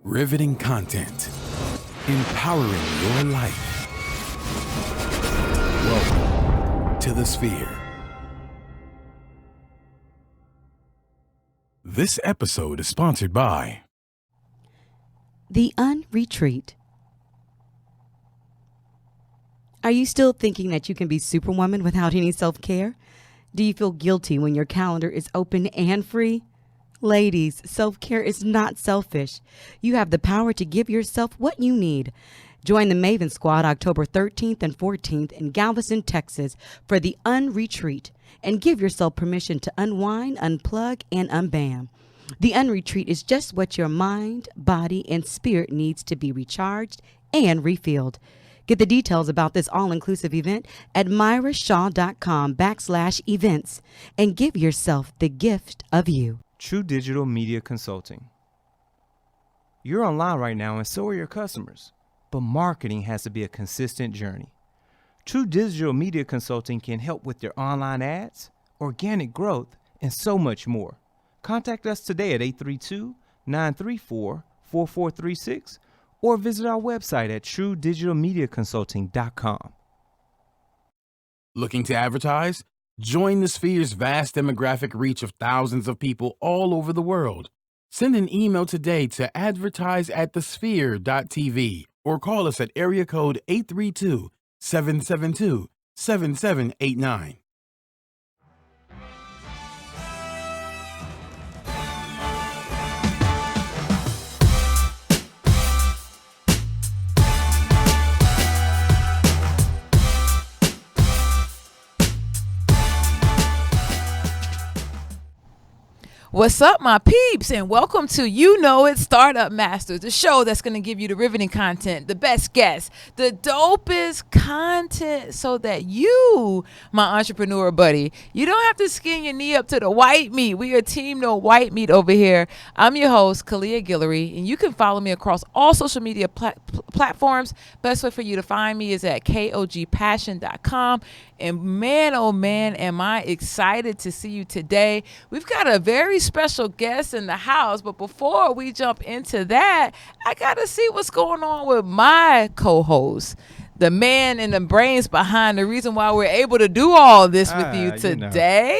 Riveting content. Empowering your life. Welcome to the Sphere. This episode is sponsored by The Unretreat. Are you still thinking that you can be Superwoman without any self-care? Do you feel guilty when your calendar is open and free? Ladies, self-care is not selfish. You have the power to give yourself what you need. Join the Maven Squad October 13th and 14th in Galveston, Texas for the Unretreat, and give yourself permission to unwind, unplug, and unbam. The Unretreat is just what your mind, body, and spirit needs to be recharged and refilled. Get the details about this all-inclusive event at myrashaw.com/events and give yourself the gift of you. True Digital Media Consulting. You're online right now and so are your customers, but marketing has to be a consistent journey. True Digital Media Consulting can help with your online ads, organic growth, and so much more. Contact us today at 832-934-4436 or visit our website at truedigitalmediaconsulting.com. Looking to advertise? Join the Sphere's vast demographic reach of thousands of people all over the world. Send an email today to advertise@thesphere.tv or call us at area code 832-772-7789. What's up, my peeps, and welcome to You Know It Startup Masters, the show that's going to give you the riveting content, the best guests, the dopest content so that you, my entrepreneur buddy, you don't have to skin your knee up to the white meat. We are Team No White Meat over here. I'm your host, Kalia Guillory, and you can follow me across all social media platforms. Best way for you to find me is at kogpassion.com. And man, oh man, am I excited to see you today. We've got a very special guest in the house, but before we jump into that, I got to see what's going on with my co-host, the man and the brains behind the reason why we're able to do all this with you today.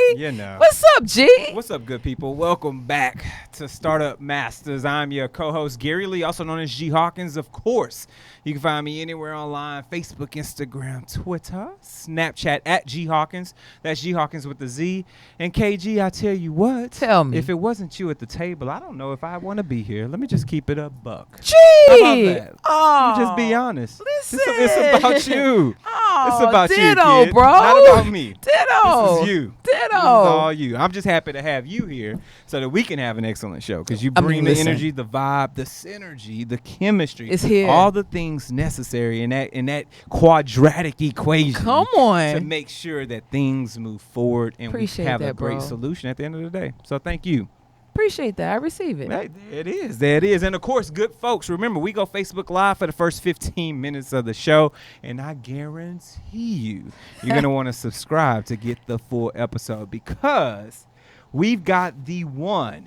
What's up, G? What's up, good people? Welcome back to Startup Masters. I'm your co-host, Gary Lee, also known as G Hawkins, of course. You can find me anywhere online, Facebook, Instagram, Twitter, Snapchat at G Hawkins. That's G Hawkins with the Z. And KG, I tell you what. Tell me. If it wasn't you at the table, I don't know if I want to be here. Let me just keep it a buck. Gee! How about that? Oh, Let me just be honest. Listen. It's about you. Oh, it's about ditto, you, kid. bro. Not about me. Ditto. This is you. Ditto. This is all you. I'm just happy to have you here so that we can have an excellent show because you bring the energy, the vibe, the synergy, the chemistry. It's here. All the things necessary in that quadratic equation. Come on. To make sure that things move forward and Appreciate we have that, a great bro. solution at the end of the day. So thank you. Appreciate that. I receive it. Hey, there it is. There it is. And, of course, good folks, remember, we go Facebook Live for the first 15 minutes of the show, and I guarantee you're going to want to subscribe to get the full episode because we've got the one,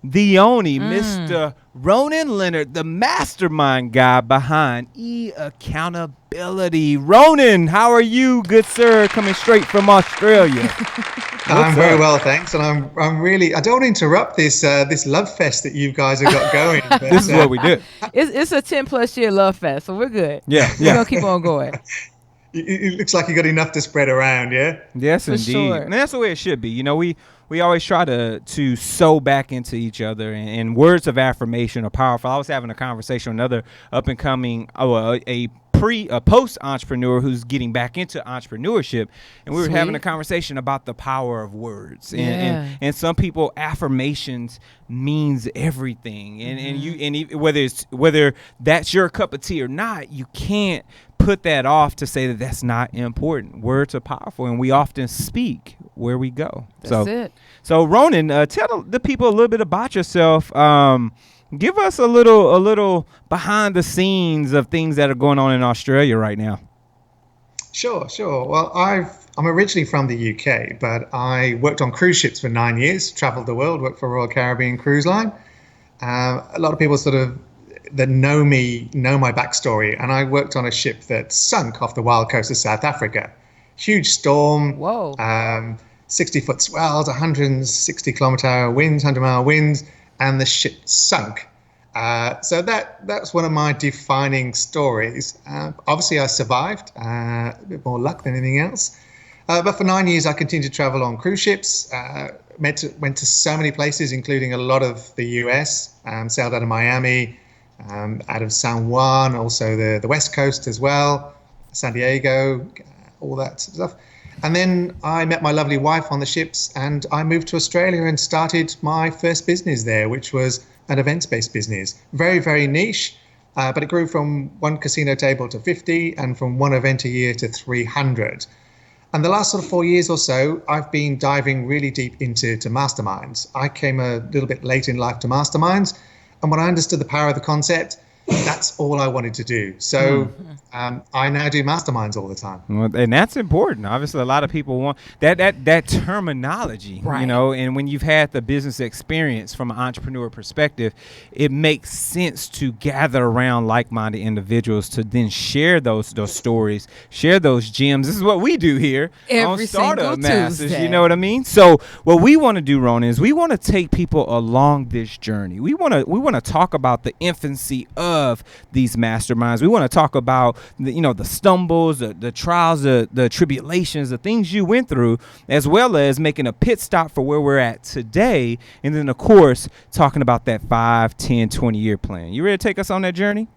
the only Mr. Ronan Leonard, the mastermind guy behind Eccountability. Ronan, how are you, good sir, coming straight from Australia? I'm very well, thanks, and I'm really. I don't want to interrupt this love fest that you guys have got going. But, This is what we do. It's a 10+ year love fest, so we're good. Yeah. We're going to keep on going. It looks like you got enough to spread around, yeah. Yes, For indeed. sure. And that's the way it should be. You know, we always try to sew back into each other, and words of affirmation are powerful. I was having a conversation with another up and coming, a post entrepreneur who's getting back into entrepreneurship, and we were having a conversation about the power of words. And some people, affirmations means everything, and whether that's your cup of tea or not, you can't put that off to say that that's not important. Words are powerful, and we often speak where we go. That's it. So Ronan, tell the people a little bit about yourself. Give us a little behind the scenes of things that are going on in Australia right now. Sure. Well, I'm originally from the UK, but I worked on cruise ships for 9 years, traveled the world, worked for Royal Caribbean Cruise Line. A lot of people sort of that know me know my backstory. And I worked on a ship that sunk off the wild coast of South Africa. Huge storm. Whoa. 60-foot swells, 160-kilometer-hour winds, 100-mile winds, and the ship sunk. So that's one of my defining stories. Obviously, I survived, a bit more luck than anything else. But for 9 years, I continued to travel on cruise ships, went to so many places, including a lot of the US, sailed out of Miami, out of San Juan, also the West Coast as well, San Diego, all that sort of stuff. And then I met my lovely wife on the ships, and I moved to Australia and started my first business there, which was an events-based business. Very, very niche, but it grew from one casino table to 50 and from one event a year to 300. And the last sort of 4 years or so, I've been diving really deep into masterminds. I came a little bit late in life to masterminds, and when I understood the power of the concept, that's all I wanted to do. So I now do masterminds all the time. Well, and that's important. Obviously, a lot of people want that terminology, right. you know, and when you've had the business experience from an entrepreneur perspective, it makes sense to gather around like-minded individuals to then share those stories, share those gems. This is what we do here on Startup Masters. Tuesday. You know what I mean? So what we want to do, Ronan, is we want to take people along this journey. We want to talk about the infancy of these masterminds. We want to talk about the stumbles, the trials, the tribulations, the things you went through, as well as making a pit stop for where we're at today. And then, of course, talking about that 5, 10, 20-year plan. You ready to take us on that journey?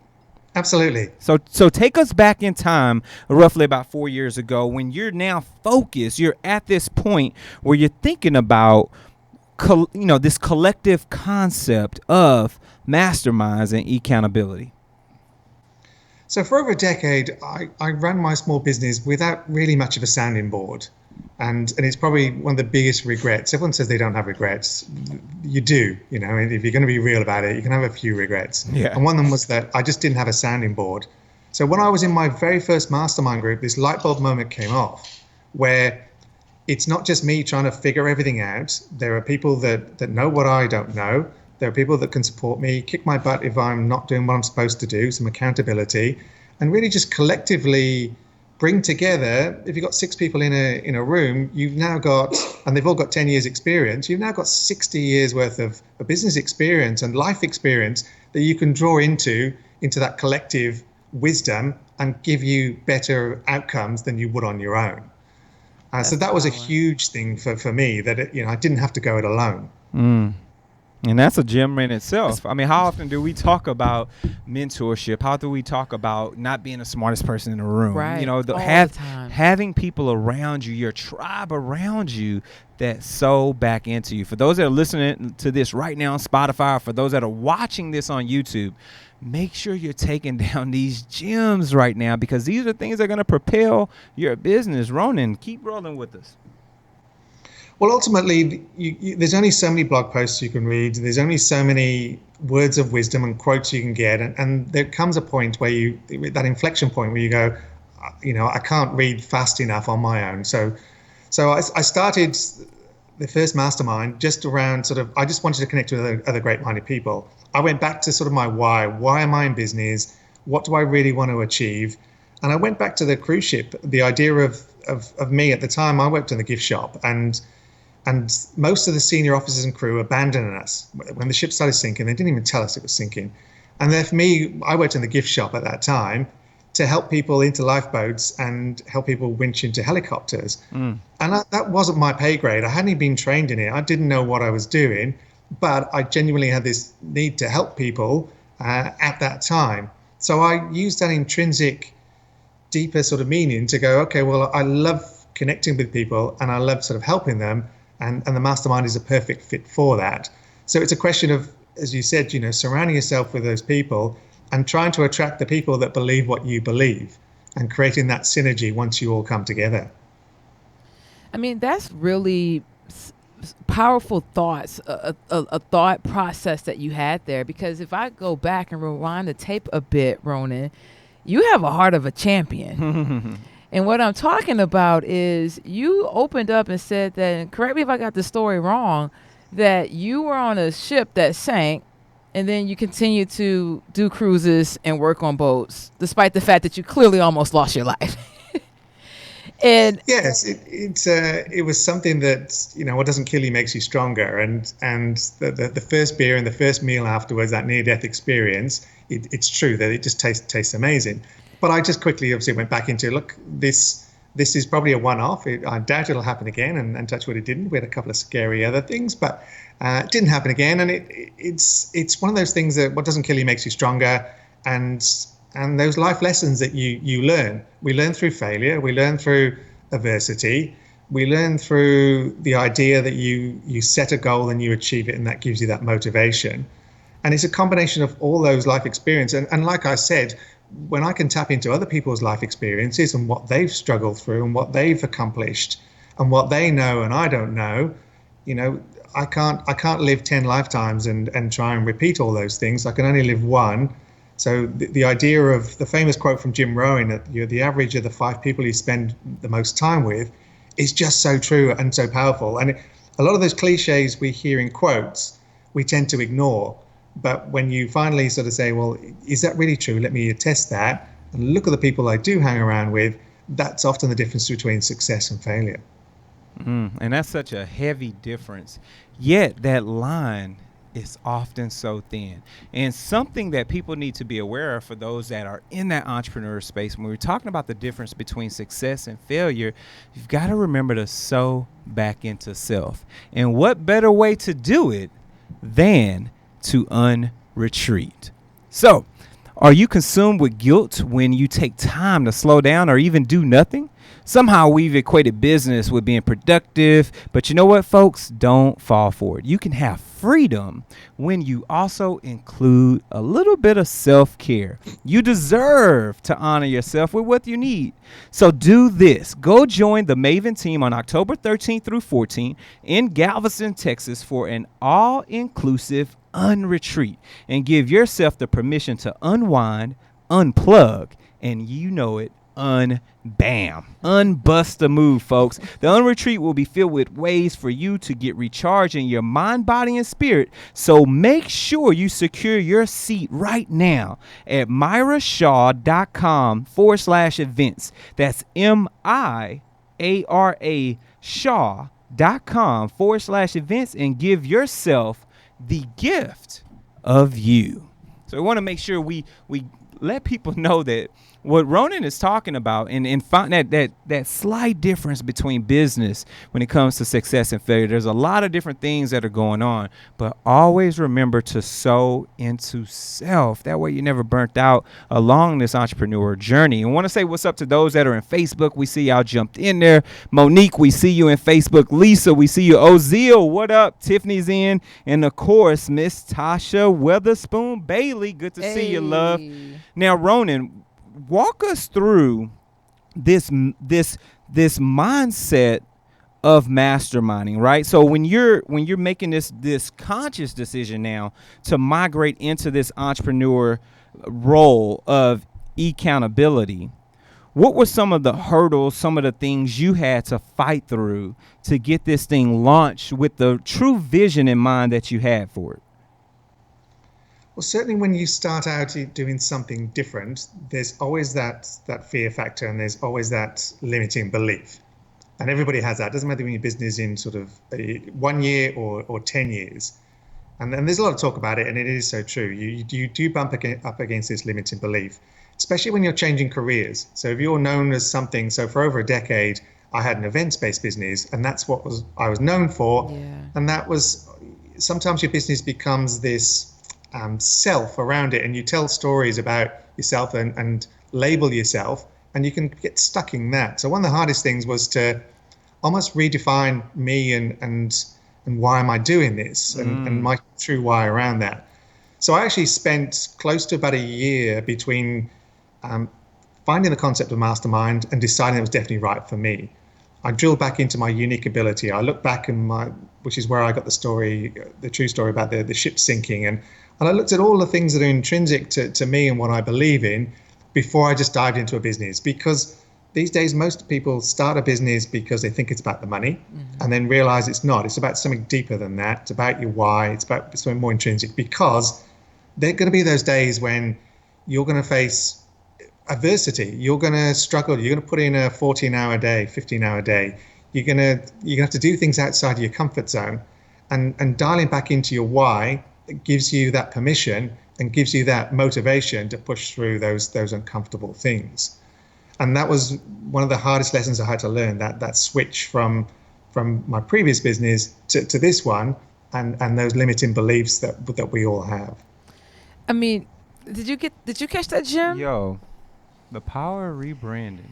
Absolutely. So take us back in time, roughly about 4 years ago, when you're now focused. You're at this point where you're thinking about this collective concept of masterminds and accountability. So for over a decade, I ran my small business without really much of a sounding board. And it's probably one of the biggest regrets. Everyone says they don't have regrets. You do, if you're going to be real about it, you can have a few regrets. Yeah. And one of them was that I just didn't have a sounding board. So when I was in my very first mastermind group, this light bulb moment came off where it's not just me trying to figure everything out. There are people that know what I don't know. There are people that can support me, kick my butt if I'm not doing what I'm supposed to do, some accountability, and really just collectively bring together. If you've got 6 people in a room, you've now got, and they've all got 10 years experience, you've now got 60 years worth of business experience and life experience that you can draw into that collective wisdom and give you better outcomes than you would on your own. So that was a huge thing for me, that I didn't have to go it alone. And that's a gem in itself. I mean, how often do we talk about mentorship? How do we talk about not being the smartest person in the room? Right. All the time. Having people around you, your tribe around you that sow back into you. For those that are listening to this right now on Spotify, or for those that are watching this on YouTube, make sure you're taking down these gems right now, because these are things that are going to propel your business. Ronan, keep rolling with us. Well, ultimately, there's only so many blog posts you can read. There's only so many words of wisdom and quotes you can get. And there comes a point where that inflection point where you go, I can't read fast enough on my own. So I started the first mastermind just around I just wanted to connect with other great-minded people. I went back to sort of my why. Why am I in business? What do I really want to achieve? And I went back to the cruise ship. The idea of me at the time, I worked in the gift shop, and most of the senior officers and crew abandoned us. When the ship started sinking, they didn't even tell us it was sinking. And then for me, I worked in the gift shop at that time to help people into lifeboats and help people winch into helicopters. And that wasn't my pay grade. I hadn't even been trained in it. I didn't know what I was doing, but I genuinely had this need to help people at that time. So I used that intrinsic, deeper sort of meaning to go, okay, well, I love connecting with people and I love sort of helping them. And the mastermind is a perfect fit for that. So it's a question of, as you said, surrounding yourself with those people and trying to attract the people that believe what you believe and creating that synergy once you all come together. I mean, that's really powerful thoughts, a thought process that you had there. Because if I go back and rewind the tape a bit, Ronan, you have a heart of a champion. And what I'm talking about is you opened up and said that, and correct me if I got the story wrong, that you were on a ship that sank And then you continue to do cruises and work on boats, despite the fact that you clearly almost lost your life. And Yes, it was something that, what doesn't kill you makes you stronger, and the first beer and the first meal afterwards, that near-death experience, it's true that it just tastes amazing. But I just quickly obviously went back into, look, this is probably a one-off. I doubt it'll happen again, and touch wood, it didn't. We had a couple of scary other things, but it didn't happen again. And it's one of those things that what doesn't kill you makes you stronger, and those life lessons that you learn. We learn through failure. We learn through adversity. We learn through the idea that you set a goal and you achieve it, and that gives you that motivation. And it's a combination of all those life experiences. And like I said, when I can tap into other people's life experiences and what they've struggled through and what they've accomplished and what they know and I don't know, I can't live 10 lifetimes and try and repeat all those things. I can only live one. So the idea of the famous quote from Jim Rowan that you're the average of the 5 people you spend the most time with is just so true and so powerful. And a lot of those cliches we hear in quotes, we tend to ignore. But when you finally sort of say, well, is that really true? Let me attest that. And look at the people I do hang around with. That's often the difference between success and failure. And that's such a heavy difference. Yet that line is often so thin. And something that people need to be aware of for those that are in that entrepreneur space, when we're talking about the difference between success and failure, you've got to remember to sow back into self. And what better way to do it than to unretreat? So, are you consumed with guilt when you take time to slow down or even do nothing? Somehow we've equated business with being productive, but you know what, folks? Don't fall for it. You can have freedom when you also include a little bit of self-care. You deserve to honor yourself with what you need. So do this. Go join the Maven team on October 13th through 14th in Galveston, Texas for an all-inclusive unretreat and give yourself the permission to unwind, unplug, and unbust the move, folks. The unretreat will be filled with ways for you to get recharged in your mind, body, and spirit. So make sure you secure your seat right now at myrashaw.com/events. That's MIARA Shaw.com/events and give yourself the gift of you. So we want to make sure we let people know that what Ronan is talking about and find that slight difference between business when it comes to success and failure. There's a lot of different things that are going on, but always remember to sow into self. That way you're never burnt out along this entrepreneur journey. And I want to say what's up to those that are in Facebook. We see y'all jumped in there. Monique, we see you in Facebook. Lisa, we see you. Ozil, what up? Tiffany's in. And of course, Miss Tasha Weatherspoon Bailey. Good to see you, love. Now, Ronan, walk us through this mindset of masterminding, right? So when you're making this conscious decision now to migrate into this entrepreneur role of accountability, what were some of the hurdles, some of the things you had to fight through to get this thing launched with the true vision in mind that you had for it? Well, certainly when you start out doing something different, there's always that fear factor and there's always that limiting belief. And everybody has that. It doesn't matter when your business in sort of 1 year or 10 years. And there's a lot of talk about it, and it is so true. You do bump up against this limiting belief, especially when you're changing careers. So if you're known as something, so for over a decade, I had an events-based business, and that's what I was known for. Yeah. And that was, sometimes your business becomes this self around it, and you tell stories about yourself and label yourself, and you can get stuck in that. So one of the hardest things was to almost redefine me and why am I doing this and my true why around that. So I actually spent close to about a year between finding the concept of mastermind and deciding it was definitely right for me. I drilled back into my unique ability. I looked back which is where I got the story, the true story about the ship sinking. And I looked at all the things that are intrinsic to me and what I believe in before I just dived into a business. Because these days, most people start a business because they think it's about the money and then realize it's not. It's about something deeper than that. It's about your why. It's about something more intrinsic, because there are going to be those days when you're going to face adversity. You're going to struggle. You're going to put in a 14-hour day, 15-hour day. You're going to have to do things outside of your comfort zone, and dialing back into your why gives you that permission and gives you that motivation to push through those uncomfortable things. And that was one of the hardest lessons I had to learn, that switch from my previous business to this one, and those limiting beliefs that we all have. I mean, did you catch that, Jim? Yo, the power of rebranding,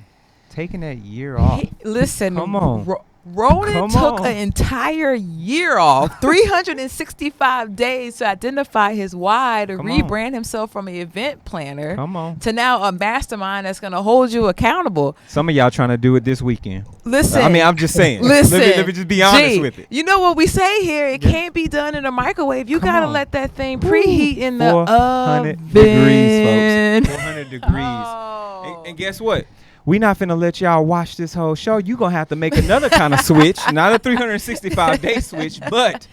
taking that year off. Listen, Come on. Ronan took an entire year off, 365 days to identify his why, to rebrand himself from an event planner to now a mastermind that's going to hold you accountable. Some of y'all trying to do it this weekend. Listen. I mean, I'm just saying. Listen. Let me just be honest with it. You know what we say here? It can't be done in a microwave. You got to let that thing preheat in the 400 degrees, folks. 400 degrees. Oh. And guess what? We not finna let y'all watch this whole show. You gonna have to make another kind of switch, not a 365-day switch, but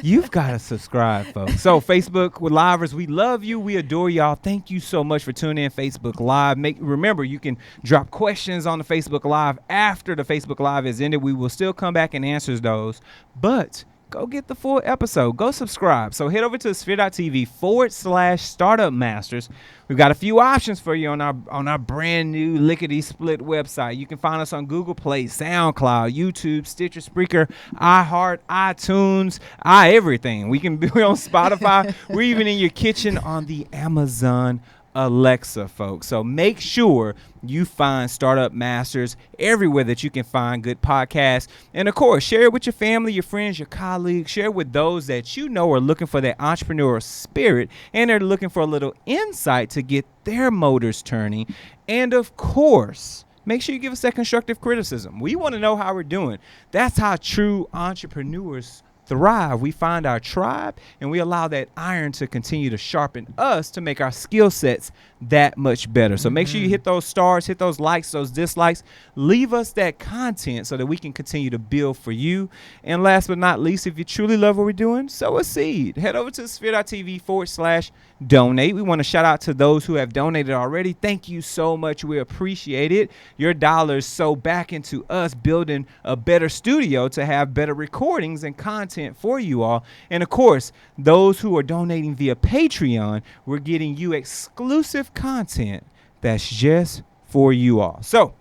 you've got to subscribe, folks. So Facebook with Livers, we love you. We adore y'all. Thank you so much for tuning in Facebook Live. Remember, you can drop questions on the Facebook Live after the Facebook Live is ended. We will still come back and answer those, but go get the full episode. Go subscribe. So head over to sphere.tv/Startup Masters. We've got a few options for you on our brand new lickety split website. You can find us on Google Play, SoundCloud, YouTube, Stitcher, Spreaker, iHeart, iTunes, everything. We can be on Spotify. We're even in your kitchen on the Amazon Alexa, folks. So make sure you find Startup Masters everywhere that you can find good podcasts. And of course, share it with your family, your friends, your colleagues. Share it with those that you know are looking for that entrepreneurial spirit and they're looking for a little insight to get their motors turning. And of course, make sure you give us that constructive criticism. We want to know how we're doing. That's how true entrepreneurs thrive. We find our tribe and we allow that iron to continue to sharpen us to make our skill sets that much better. So make sure you hit those stars, hit those likes, those dislikes, leave us that content so that we can continue to build for you. And last but not least, if you truly love what we're doing, sow a seed. Head over to sphere.tv/donate. We want to shout out to those who have donated already. Thank you so much. We appreciate it. Your dollars sow back into us building a better studio to have better recordings and content for you all. And of course, those who are donating via Patreon, we're getting you exclusive content that's just for you all. So,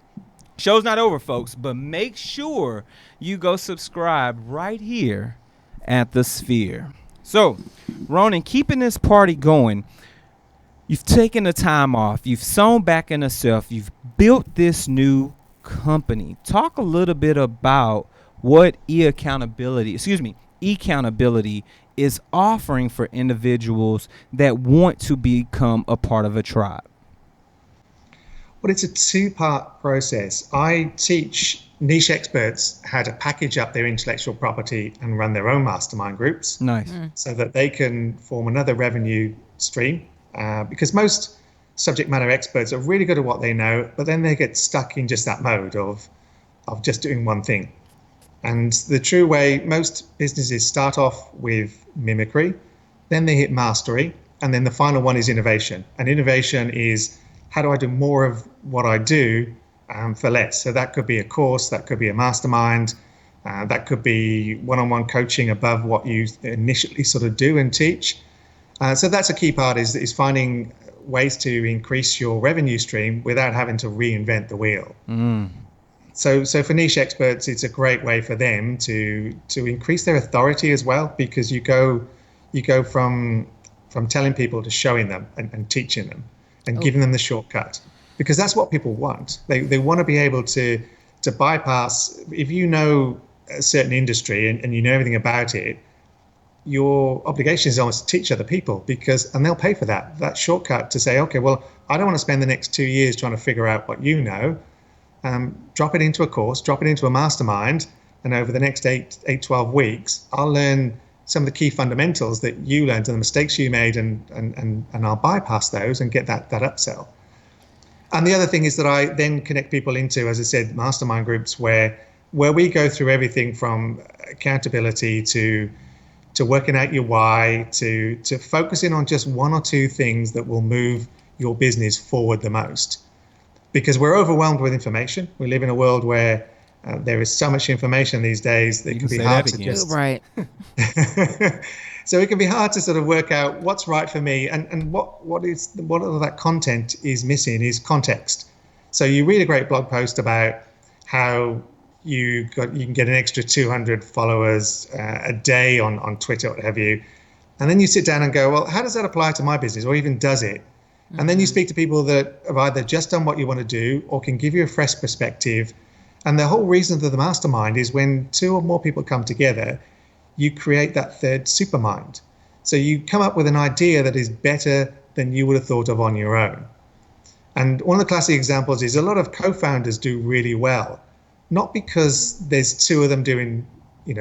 show's not over, folks, but make sure you go subscribe right here at the Sphere. So, Ronan, keeping this party going, you've taken the time off, you've sewn back into self, you've built this new company. Talk a little bit about what Eccountability is offering for individuals that want to become a part of a tribe. Well, it's a two-part process. I teach niche experts how to package up their intellectual property and run their own mastermind groups. Nice. So that they can form another revenue stream. Because most subject matter experts are really good at what they know, but then they get stuck in just that mode of just doing one thing. And the true way, most businesses start off with mimicry, then they hit mastery, and then the final one is innovation. And innovation is, how do I do more of what I do for less? So that could be a course, that could be a mastermind, that could be one-on-one coaching above what you initially sort of do and teach. So that's a key part, is finding ways to increase your revenue stream without having to reinvent the wheel. So for niche experts, it's a great way for them to increase their authority as well, because you go from telling people to showing them and teaching them and giving them the shortcut, because that's what people want. They want to be able to bypass. If you know a certain industry and you know everything about it, your obligation is almost to teach other people, and they'll pay for that shortcut to say, okay, well, I don't want to spend the next 2 years trying to figure out what you know. Drop it into a course, drop it into a mastermind, and over the next 12 weeks, I'll learn some of the key fundamentals that you learned and the mistakes you made, and I'll bypass those and get that upsell. And the other thing is that I then connect people into, as I said, mastermind groups where we go through everything from accountability to to working out your why, to focusing on just one or two things that will move your business forward the most. Because we're overwhelmed with information. We live in a world where there is so much information these days that it can be hard to just Right. So it can be hard to sort of work out what's right for me, and what of that content is missing is context. So you read a great blog post about how you can get an extra 200 followers a day on Twitter, what have you, and then you sit down and go, well, how does that apply to my business, or even does it? And then you speak to people that have either just done what you want to do or can give you a fresh perspective. And the whole reason for the mastermind is when two or more people come together, you create that third supermind. So you come up with an idea that is better than you would have thought of on your own. And one of the classic examples is a lot of co-founders do really well, not because there's two of them doing,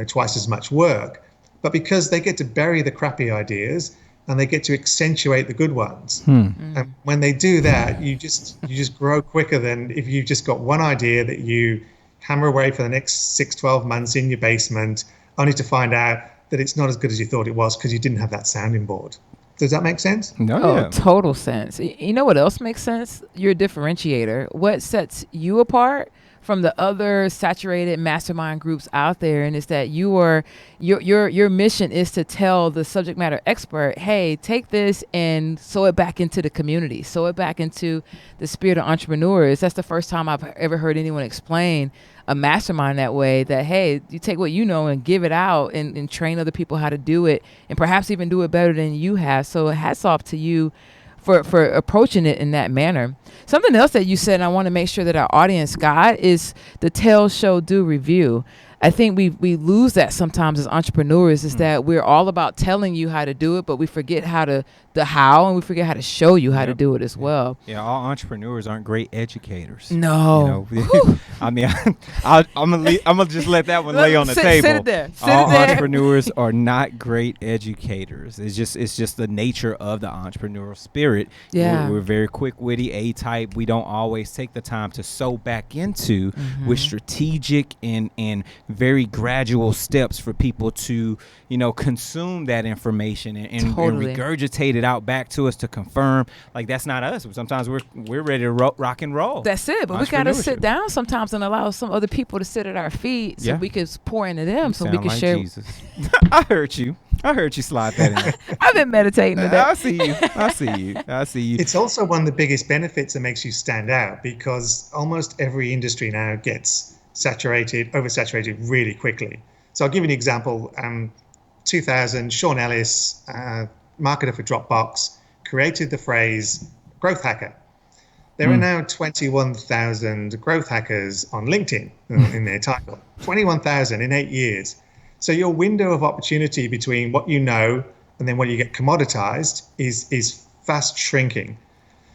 twice as much work, but because they get to bury the crappy ideas and they get to accentuate the good ones. And when they do that, you just grow quicker than if you've just got one idea that you hammer away for the next 6-12 months in your basement, only to find out that it's not as good as you thought it was because you didn't have that sounding board. Does that make sense? No, Total sense. You know what else makes sense? You're a differentiator. What sets you apart from the other saturated mastermind groups out there, and it's that your mission is to tell the subject matter expert, hey, take this and sew it back into the community, sew it back into the spirit of entrepreneurs. That's the first time I've ever heard anyone explain a mastermind that way, that, hey, you take what you know and give it out and train other people how to do it, and perhaps even do it better than you have. So hats off to you for approaching it in that manner. Something else that you said, and I want to make sure that our audience got, is the tell, show, do, review. I think we lose that sometimes as entrepreneurs, is that we're all about telling you how to do it, but we forget the how, and we forget how to show you how to do it as well. Yeah, all entrepreneurs aren't great educators. No. I mean, I'm gonna just let that one lay on the table. Sit it there. All entrepreneurs are not great educators. It's just the nature of the entrepreneurial spirit. Yeah. We're very quick, witty, A-type. We don't always take the time to sew back into with strategic and very gradual steps for people to, consume that information and regurgitate it out back to us to confirm. Like, that's not us. Sometimes we're ready to rock and roll. That's it. But we got to sit down sometimes and allow some other people to sit at our feet so we can pour into them, so we can like share. Jesus. I heard you slide that in. I've been meditating today. I see you. It's also one of the biggest benefits that makes you stand out, because almost every industry now gets oversaturated really quickly. So I'll give you an example. 2000, Sean Ellis, marketer for Dropbox, created the phrase growth hacker. There are now 21,000 growth hackers on LinkedIn in their title. 21,000 in 8 years. So your window of opportunity between what you know and then what you get commoditized is fast shrinking.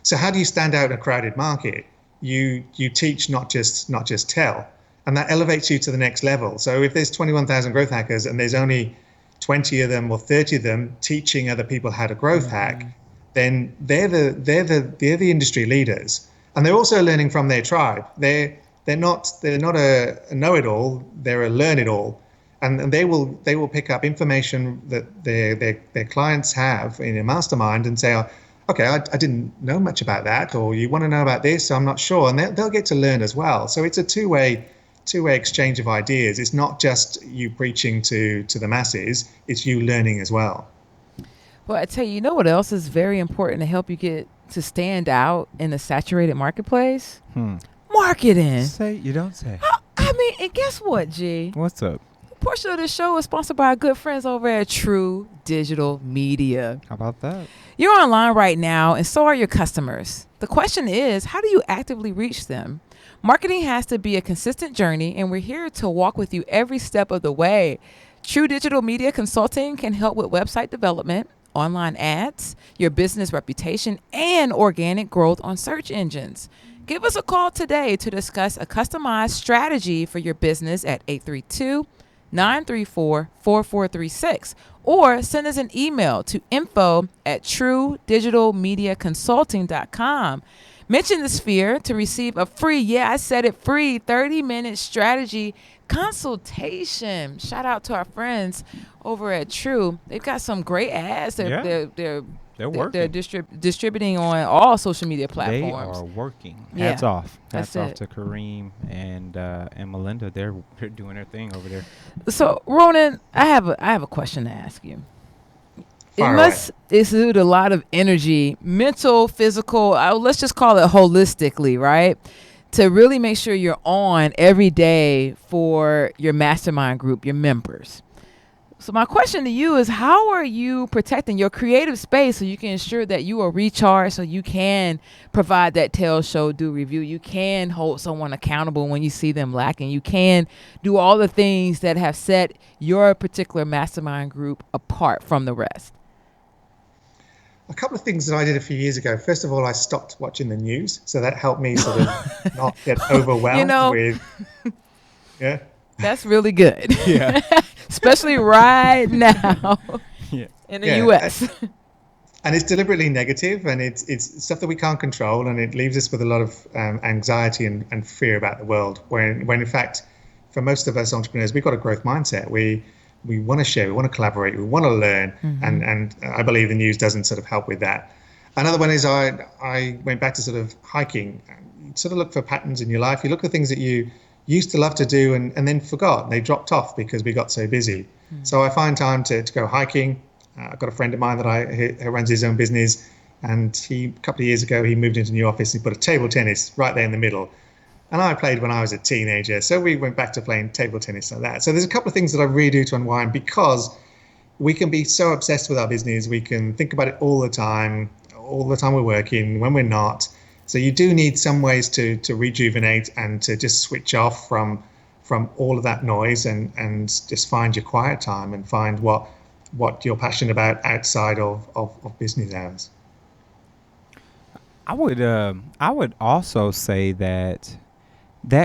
So how do you stand out in a crowded market? You teach, not just tell. And that elevates you to the next level. So if there's 21,000 growth hackers and there's only 20 of them or 30 of them teaching other people how to growth hack, then they're the industry leaders, and they're also learning from their tribe. They're not a know-it-all. They're a learn-it-all, and they will pick up information that their clients have in a mastermind and say, okay, I didn't know much about that, or you want to know about this, so I'm not sure, and they'll get to learn as well. So it's a two-way exchange of ideas. It's not just you preaching to the masses, it's you learning as well. Well, I tell you, what else is very important to help you get to stand out in a saturated marketplace? Marketing. Say, you don't say. I mean, and guess what, G? What's up? A portion of the show is sponsored by our good friends over at True Digital Media. How about that? You're online right now, and so are your customers. The question is, how do you actively reach them? Marketing has to be a consistent journey, and we're here to walk with you every step of the way. True Digital Media Consulting can help with website development, online ads, your business reputation, and organic growth on search engines. Give us a call today to discuss a customized strategy for your business at 832-934-4436, or send us an email to info@truedigitalmediaconsulting.com. Mention the Sphere to receive a free, free 30-minute strategy consultation. Shout out to our friends over at True. They've got some great ads. They're working. They're distributing on all social media platforms. They are working. Yeah, Hats off. that's Hats off it. to Kareem and Melinda. They're doing their thing over there. So, Ronan, I have a question to ask you. Fire It must exude a lot of energy, mental, physical, let's just call it holistically, right? To really make sure you're on every day for your mastermind group, your members. So my question to you is, how are you protecting your creative space so you can ensure that you are recharged, so you can provide that tell, show, do review? You can hold someone accountable when you see them lacking. You can do all the things that have set your particular mastermind group apart from the rest. A couple of things that I did a few years ago. First of all, I stopped watching the news, so that helped me sort of not get overwhelmed with. Yeah. That's really good. Yeah. Especially right now Yeah. in the U.S. And it's deliberately negative, and it's stuff that we can't control, and it leaves us with a lot of anxiety and fear about the world. When in fact, for most of us entrepreneurs, we've got a growth mindset. We want to share, we want to collaborate, we want to learn, and I believe the news doesn't sort of help with that. Another one is I went back to sort of hiking. You sort of look for patterns in your life. You look at things that you used to love to do and then forgot. They dropped off because we got so busy. So I find time to go hiking. I've got a friend of mine who runs his own business, and a couple of years ago he moved into a new office. He put a table tennis right there in the middle. And I played when I was a teenager, so we went back to playing table tennis like that. So there's a couple of things that I really do to unwind, because we can be so obsessed with our business. We can think about it all the time we're working, when we're not. So you do need some ways to rejuvenate and to just switch off from all of that noise and just find your quiet time and find what you're passionate about outside of business hours. I would also say that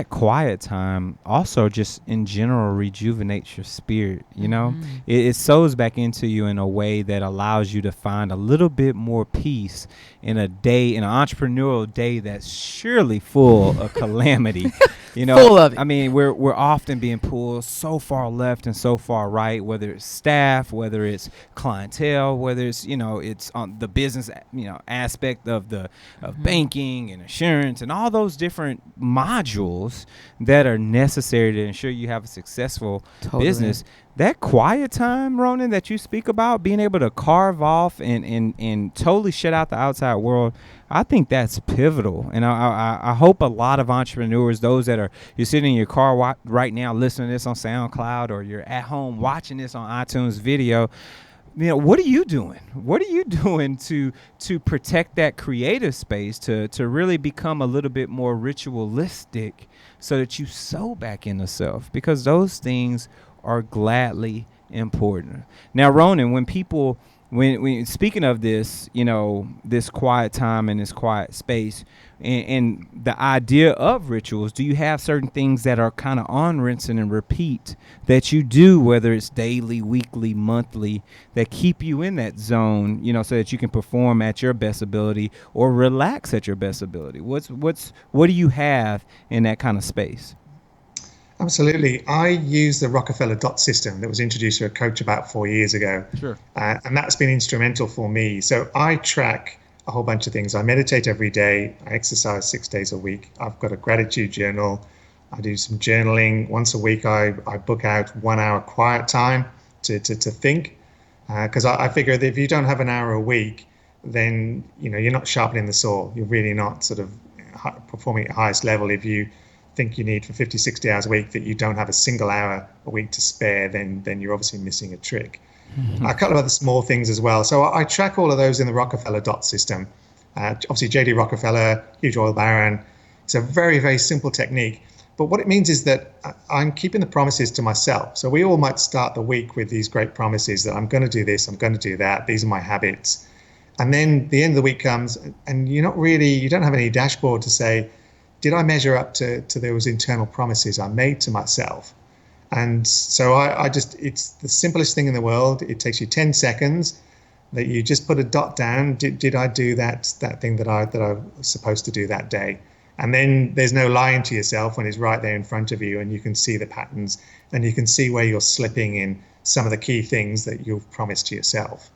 quiet time also just in general rejuvenates your spirit. You know, it sows back into you in a way that allows you to find a little bit more peace in an entrepreneurial day that's surely full of calamity. You know, Full of it. I mean, we're often being pulled so far left and so far right, whether it's staff, whether it's clientele, whether it's, it's on the business, aspect of banking and insurance and all those different modules that are necessary to ensure you have a successful business. That quiet time, Ronan, that you speak about, being able to carve off and totally shut out the outside world, I think that's pivotal. And I hope a lot of entrepreneurs, those that you're sitting in your car right now listening to this on SoundCloud, or you're at home watching this on iTunes video, what are you doing? What are you doing to protect that creative space, to really become a little bit more ritualistic so that you sow back into self? Because those things are gladly important. Now, Ronan, when speaking of this, this quiet time and this quiet space and the idea of rituals, do you have certain things that are kind of on rinse and repeat that you do, whether it's daily, weekly, monthly, that keep you in that zone, so that you can perform at your best ability or relax at your best ability? What do you have in that kind of space? Absolutely. I use the Rockefeller dot system that was introduced to a coach about 4 years ago. Sure. And that's been instrumental for me. So I track a whole bunch of things. I meditate every day. I exercise 6 days a week. I've got a gratitude journal. I do some journaling. Once a week, I book out 1 hour quiet time to think. Because I figure that if you don't have an hour a week, then you're not sharpening the saw. You're really not sort of performing at highest level. If you think you need for 50, 60 hours a week that you don't have a single hour a week to spare, then you're obviously missing a trick. A couple of other small things as well. So I track all of those in the Rockefeller dot system. Obviously, J.D. Rockefeller, huge oil baron. It's a very, very simple technique. But what it means is that I'm keeping the promises to myself. So we all might start the week with these great promises that I'm going to do this, I'm going to do that. These are my habits. And then the end of the week comes and you don't have any dashboard to say, did I measure up to those internal promises I made to myself? And so it's the simplest thing in the world. It takes you 10 seconds that you just put a dot down. Did I do that thing that I was supposed to do that day? And then there's no lying to yourself when it's right there in front of you, and you can see the patterns, and you can see where you're slipping in some of the key things that you've promised to yourself.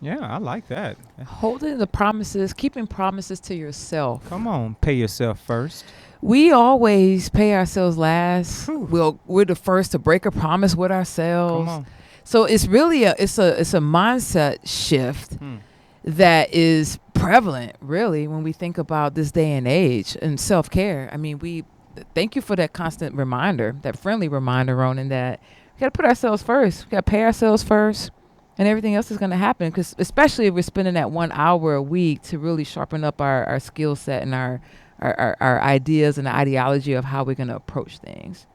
Yeah, I like that. Holding the promises, keeping promises to yourself. Come on, pay yourself first. We always pay ourselves last. We're the first to break a promise with ourselves. Come on. So it's really a mindset shift that is prevalent, really, when we think about this day and age and self-care. I mean, we thank you for that constant reminder, that friendly reminder, Ronan, that we got to put ourselves first. We got to pay ourselves first, and everything else is going to happen. Because especially if we're spending that 1 hour a week to really sharpen up our skill set and our ideas and the ideology of how we're going to approach things.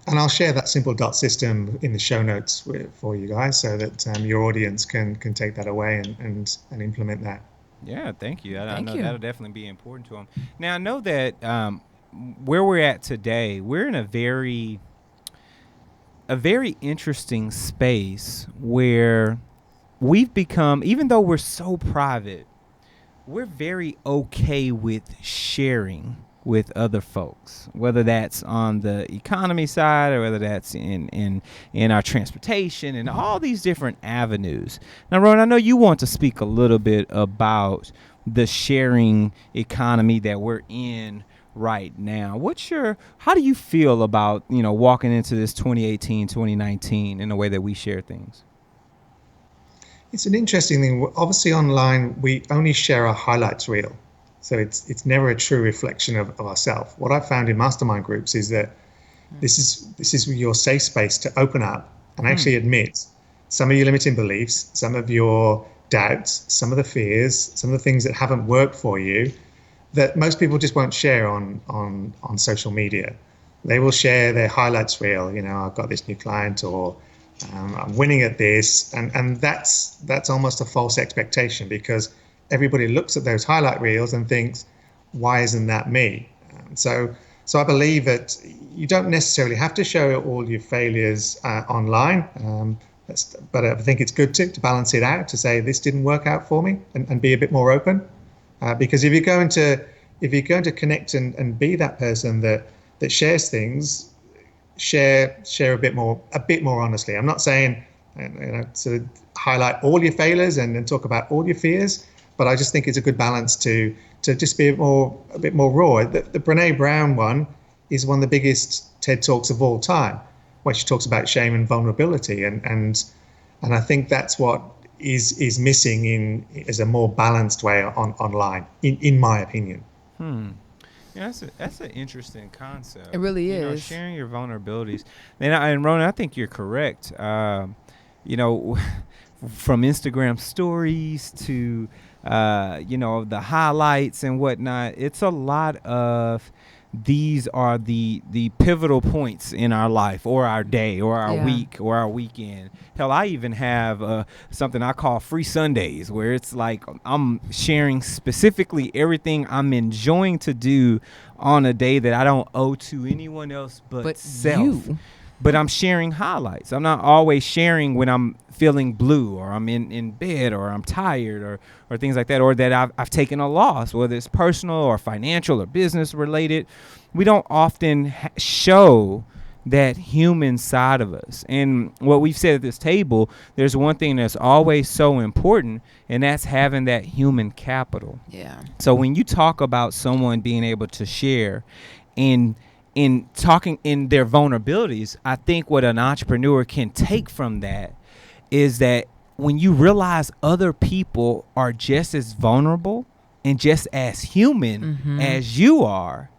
And I'll share that simple dot system in the show notes for you guys, so that your audience can take that away and implement that. Yeah, thank you. I know you. that'll definitely be important to them. Now, I know that where we're at today, we're in a very interesting space where we've become, even though we're so private, we're very okay with sharing with other folks, whether that's on the economy side or whether that's in our transportation and all these different avenues. Now, Ronan, I know you want to speak a little bit about the sharing economy that we're in right now. How do you feel about, walking into this 2018, 2019 in the way that we share things? It's an interesting thing. Obviously, online, we only share our highlights reel. So it's never a true reflection of ourselves. What I've found in mastermind groups is that this is your safe space to open up and actually admit some of your limiting beliefs, some of your doubts, some of the fears, some of the things that haven't worked for you that most people just won't share on social media. They will share their highlights reel. I've got this new client, or I'm winning at this, and that's almost a false expectation, because everybody looks at those highlight reels and thinks, why isn't that me? So I believe that you don't necessarily have to show all your failures online, but I think it's good to balance it out, to say this didn't work out for me, and be a bit more open, because if you're going to connect and be that person that shares things, share a bit more honestly. I'm not saying to highlight all your failures and talk about all your fears, but I just think it's a good balance to just be a bit more raw. The Brené Brown one is one of the biggest TED Talks of all time, where she talks about shame and vulnerability, and I think that's what is missing as a more balanced way online, in my opinion. Yeah, that's an interesting concept. It really is. Sharing your vulnerabilities. And Ronan, I think you're correct. From Instagram stories to the highlights and whatnot, it's a lot of, these are the pivotal points in our life or our day or our week or our weekend. Hell, I even have something I call free Sundays, where it's like I'm sharing specifically everything I'm enjoying to do on a day that I don't owe to anyone else but self. You. But I'm sharing highlights. I'm not always sharing when I'm feeling blue, or I'm in bed, or I'm tired, or things like that, or that I've taken a loss, whether it's personal or financial or business related. We don't often show that human side of us. And what we've said at this table, there's one thing that's always so important, and that's having that human capital. Yeah. So when you talk about someone being able to share in talking in their vulnerabilities, I think what an entrepreneur can take from that is that when you realize other people are just as vulnerable and just as human as you are,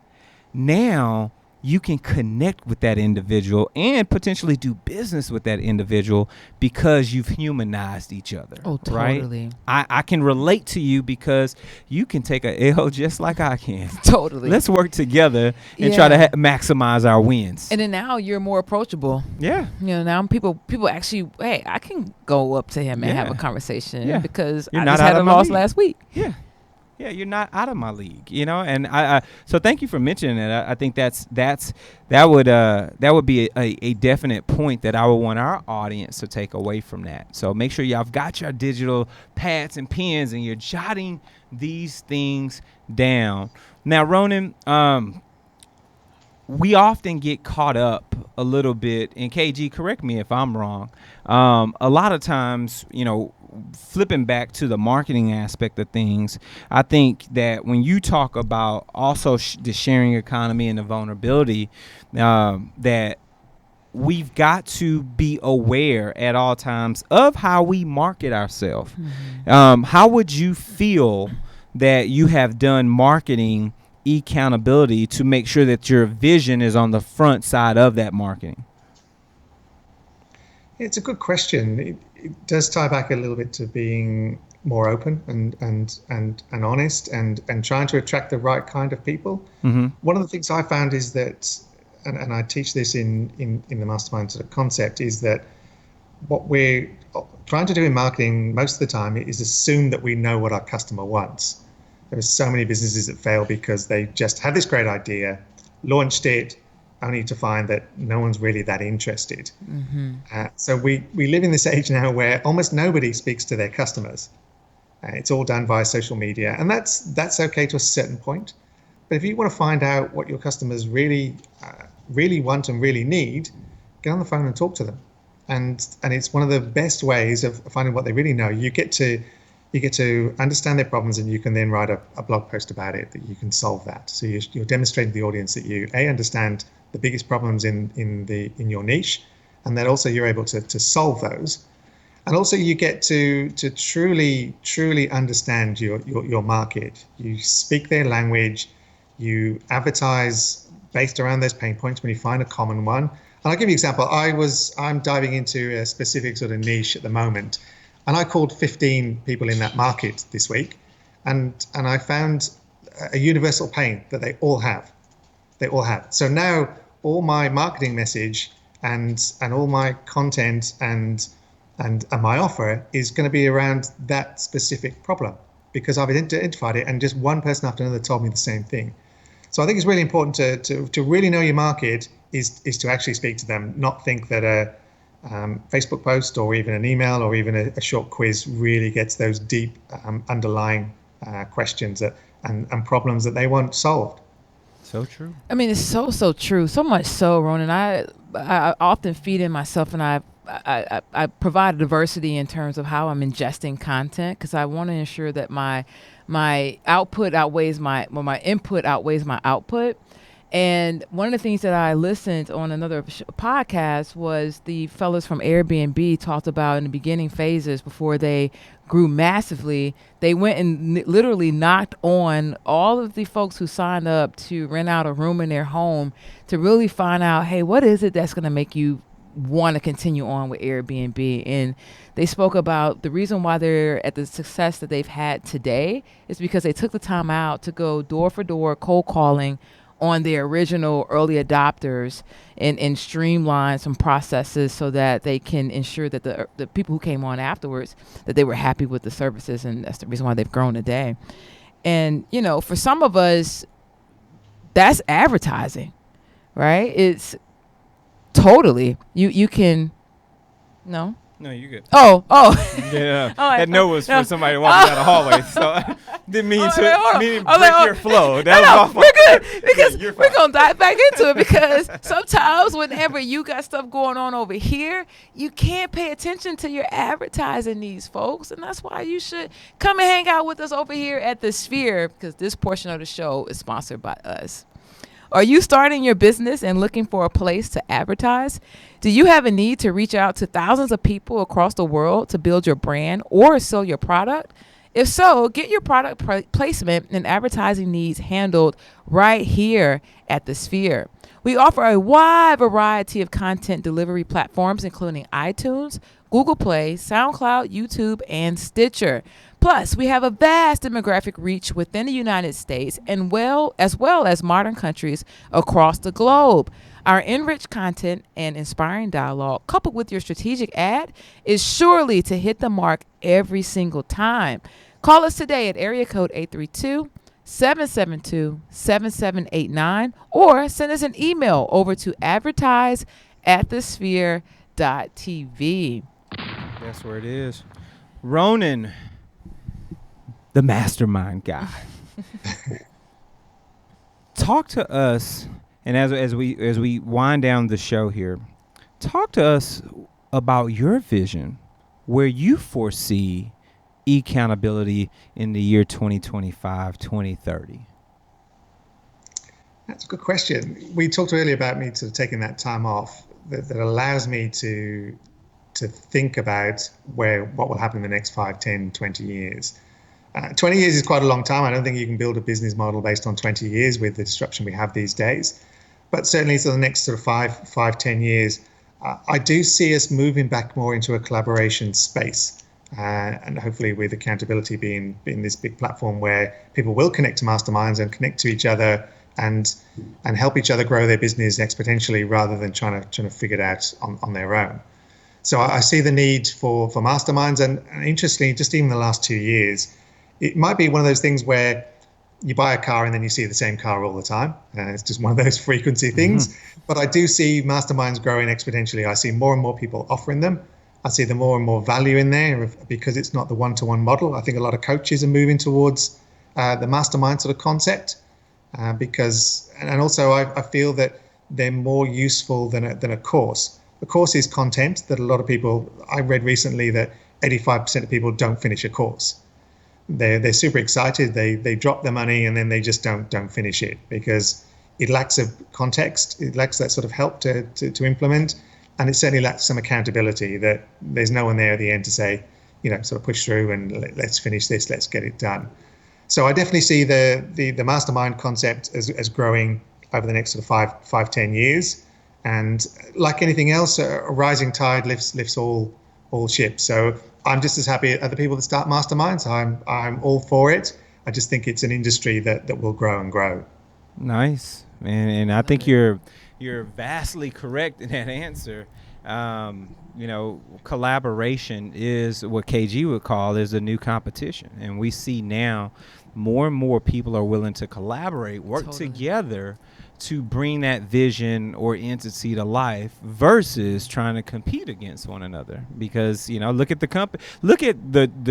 now you can connect with that individual and potentially do business with that individual because you've humanized each other. Oh, totally. Right? I can relate to you because you can take a L just like I can. Totally. Let's work together and try to maximize our wins. And then now you're more approachable. Yeah. Now people actually, hey, I can go up to him and have a conversation because You're I not just out had a of my loss league. last week. Yeah. Yeah, you're not out of my league, and I so thank you for mentioning that. I think that would be a definite point that I would want our audience to take away from that. So make sure y'all got your digital pads and pens and you're jotting these things down. Now, Ronan, we often get caught up a little bit, and KG, correct me if I'm wrong. A lot of times, flipping back to the marketing aspect of things, I think that when you talk about also the sharing economy and the vulnerability, that we've got to be aware at all times of how we market ourselves. Mm-hmm. How would you feel that you have done marketing accountability to make sure that your vision is on the front side of that marketing? It's a good question. It does tie back a little bit to being more open and honest and trying to attract the right kind of people. Mm-hmm. One of the things I found is that, and I teach this in the mastermind sort of concept, is that what we're trying to do in marketing most of the time is assume that we know what our customer wants. There are so many businesses that fail because they just had this great idea, launched it, only to find that no one's really that interested. Mm-hmm. So we live in this age now where almost nobody speaks to their customers. It's all done via social media, and that's okay to a certain point. But if you want to find out what your customers really want and really need, get on the phone and talk to them. And it's one of the best ways of finding what they really know. You get to understand their problems, and you can then write a blog post about it that you can solve that. So you're demonstrating to the audience that you understand the biggest problems in your niche, and that also you're able to solve those. And also you get to truly understand your market. You speak their language, you advertise based around those pain points when you find a common one. And I'll give you an example. I'm diving into a specific sort of niche at the moment, and I called 15 people in that market this week, and I found a universal pain that they all have. So now all my marketing message and all my content and my offer is going to be around that specific problem, because I've identified it, and just one person after another told me the same thing. So I think it's really important to really know your market is to actually speak to them, not think that a Facebook post or even an email or even a short quiz really gets those deep underlying questions and problems that they want solved. So true. I mean, it's so true. So much so, Ronan. I often feed in myself, and I provide diversity in terms of how I'm ingesting content, because I want to ensure that my output outweighs my input outweighs my output. And one of the things that I listened on another podcast was the fellas from Airbnb talked about in the beginning phases before they grew massively. They went and literally knocked on all of the folks who signed up to rent out a room in their home to really find out, hey, what is it that's going to make you want to continue on with Airbnb? And they spoke about the reason why they're at the success that they've had today is because they took the time out to go door for door cold calling on their original early adopters and streamline some processes so that they can ensure that the people who came on afterwards, that they were happy with the services. And that's the reason why they've grown today. And, for some of us, that's advertising, right? It's totally, you can, no? No, you're good. Oh. Yeah. Oh, that no was for somebody walking down the hallway. So didn't mean to break your flow. That was awful. We're good, because we're going to dive back into it, because sometimes whenever you got stuff going on over here, you can't pay attention to your advertising needs, folks. And that's why you should come and hang out with us over here at the Sphere, because this portion of the show is sponsored by us. Are you starting your business and looking for a place to advertise? Do you have a need to reach out to thousands of people across the world to build your brand or sell your product? If so, get your product placement and advertising needs handled right here at the Sphere. We offer a wide variety of content delivery platforms, including iTunes, Google Play, SoundCloud, YouTube, and Stitcher. Plus, we have a vast demographic reach within the United States and as well as modern countries across the globe. Our enriched content and inspiring dialogue, coupled with your strategic ad, is surely to hit the mark every single time. Call us today at area code 832-772-7789 or send us an email over to advertise@thesphere.tv. That's where it is. Ronan, the mastermind guy. Talk to us, and as we wind down the show here, talk to us about your vision, where you foresee Eccountability in the year 2025, 2030. That's a good question. We talked earlier about me sort of taking that time off that allows me to think about what will happen in the next 5, 10, 20 years. 20 years is quite a long time. I don't think you can build a business model based on 20 years with the disruption we have these days. But certainly for the next sort of 5, 10 years, I do see us moving back more into a collaboration space. And hopefully with Eccountability being this big platform where people will connect to masterminds and connect to each other and help each other grow their business exponentially rather than trying to figure it out on their own. So I see the need for masterminds. And interestingly, just even the last 2 years, it might be one of those things where you buy a car and then you see the same car all the time. It's just one of those frequency things. Mm-hmm. But I do see masterminds growing exponentially. I see more and more people offering them. I see the more and more value in there because it's not the one-to-one model. I think a lot of coaches are moving towards the mastermind sort of concept because also I feel that they're more useful than a course. The course is content that a lot of people, I read recently that 85% of people don't finish a course. They're super excited. They drop the money and then they just don't finish it because it lacks a context. It lacks that sort of help to implement, and it certainly lacks some accountability. That there's no one there at the end to say, sort of push through and let's finish this. Let's get it done. So I definitely see the mastermind concept as growing over the next sort of 5, 10 years, and like anything else, a rising tide lifts all ships. So I'm just as happy at the people that start masterminds. I'm all for it. I just think it's an industry that will grow and grow. Nice, and I think you're vastly correct in that answer. Collaboration is what KG would call is a new competition, and we see now more and more people are willing to collaborate, work together to bring that vision or entity to life versus trying to compete against one another. Because, look at the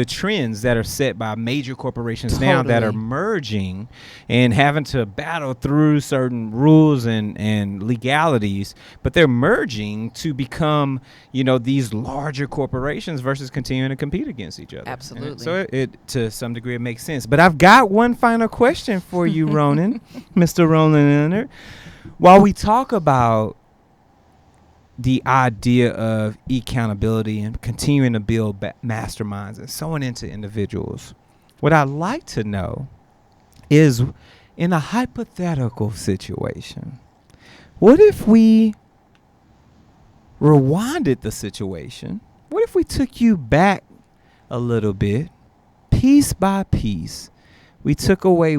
trends that are set by major corporations now that are merging and having to battle through certain rules and legalities, but they're merging to become, these larger corporations versus continuing to compete against each other. Absolutely. And so it to some degree it makes sense. But I've got one final question for you, Ronan, Mr. Ronan Leonard. While we talk about the idea of accountability and continuing to build masterminds and sewing into individuals, what I'd like to know is, in a hypothetical situation, what if we rewinded the situation? What if we took you back a little bit, piece by piece? We took away,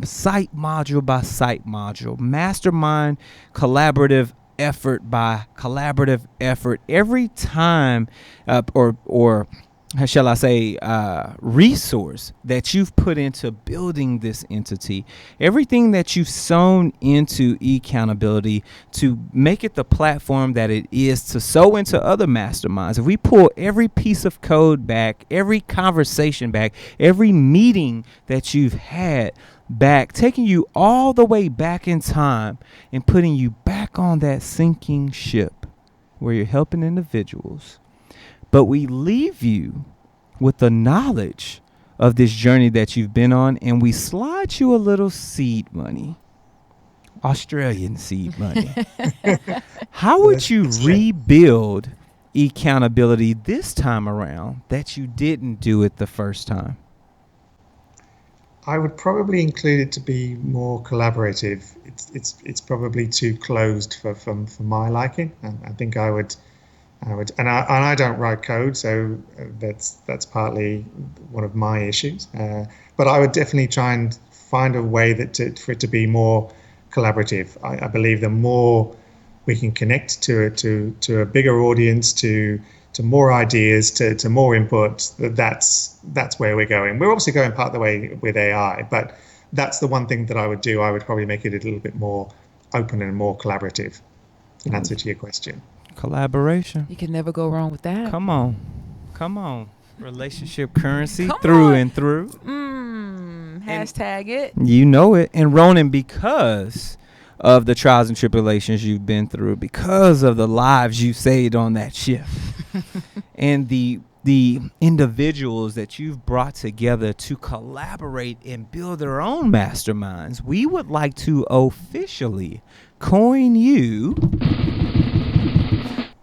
site module by site module, mastermind, collaborative effort by collaborative effort. Every time, or how shall I say, resource that you've put into building this entity, everything that you've sown into Eccountability to make it the platform that it is to sow into other masterminds. If we pull every piece of code back, every conversation back, every meeting that you've had back, taking you all the way back in time and putting you back on that sinking ship where you're helping individuals, but we leave you with the knowledge of this journey that you've been on, and we slide you a little seed money, Australian seed money. How would you rebuild Eccountability this time around that you didn't do it the first time? I would probably include it to be more collaborative. It's probably too closed for my liking. I think I would, and I don't write code, so that's partly one of my issues. But I would definitely try and find a way for it to be more collaborative. I believe the more we can connect to a bigger audience, to more ideas, to more input. That's where we're going. We're obviously going part of the way with AI, but that's the one thing that I would do. I would probably make it a little bit more open and more collaborative, in answer to your question. Collaboration. You can never go wrong with that. Come on. Relationship currency Come through on. and through. Hashtag it. You know it. And Ronan, because of the trials and tribulations you've been through, because of the lives you saved on that ship, and the individuals that you've brought together to collaborate and build their own masterminds, we would like to officially coin you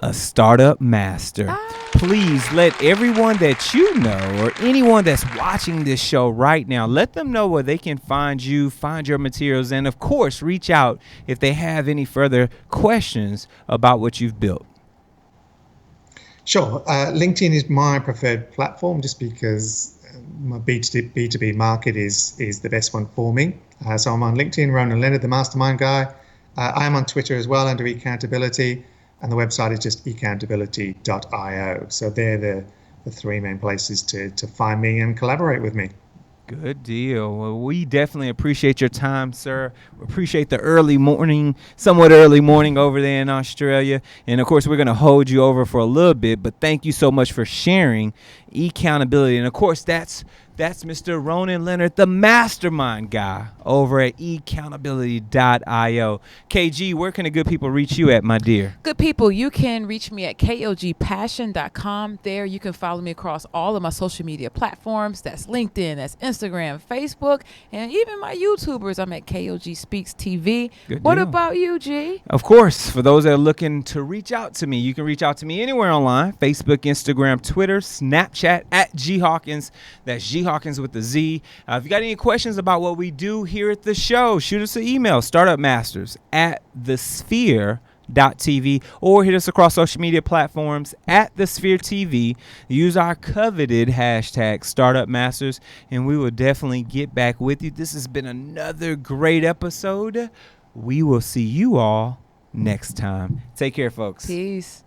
a startup master. Please let everyone that you know, or anyone that's watching this show right now, let them know where they can find you, find your materials, and of course reach out if they have any further questions about what you've built. Sure. LinkedIn is my preferred platform, just because my B2B market is the best one for me. So I'm on LinkedIn, Ronan Leonard, the mastermind guy. I am on Twitter as well under Eccountability, and the website is just eccountability.io. So they're the three main places to find me and collaborate with me. Good deal. Well, we definitely appreciate your time, sir. We appreciate the somewhat early morning over there in Australia. And of course, we're going to hold you over for a little bit, but thank you so much for sharing Eccountability. And of course, that's Mr. Ronan Leonard, the mastermind guy over at eccountability.io. KG, where can the good people reach you at, my dear? Good people, you can reach me at kogpassion.com. There you can follow me across all of my social media platforms. That's LinkedIn, that's Instagram, Facebook, and even my YouTubers. I'm at KOG Speaks TV. Good What deal. about you, G? Of course, for those that are looking to reach out to me, you can reach out to me anywhere online: Facebook, Instagram, Twitter, Snapchat, at G Hawkins. That's G Hawkins with the Z. If you got any questions about what we do here at the show, shoot us an email, startupmasters@thesphere.tv, or hit us across social media platforms at the Sphere TV. Use our coveted hashtag StartupMasters, and we will definitely get back with you. This has been another great episode. We will see you all next time. Take care, folks. Peace.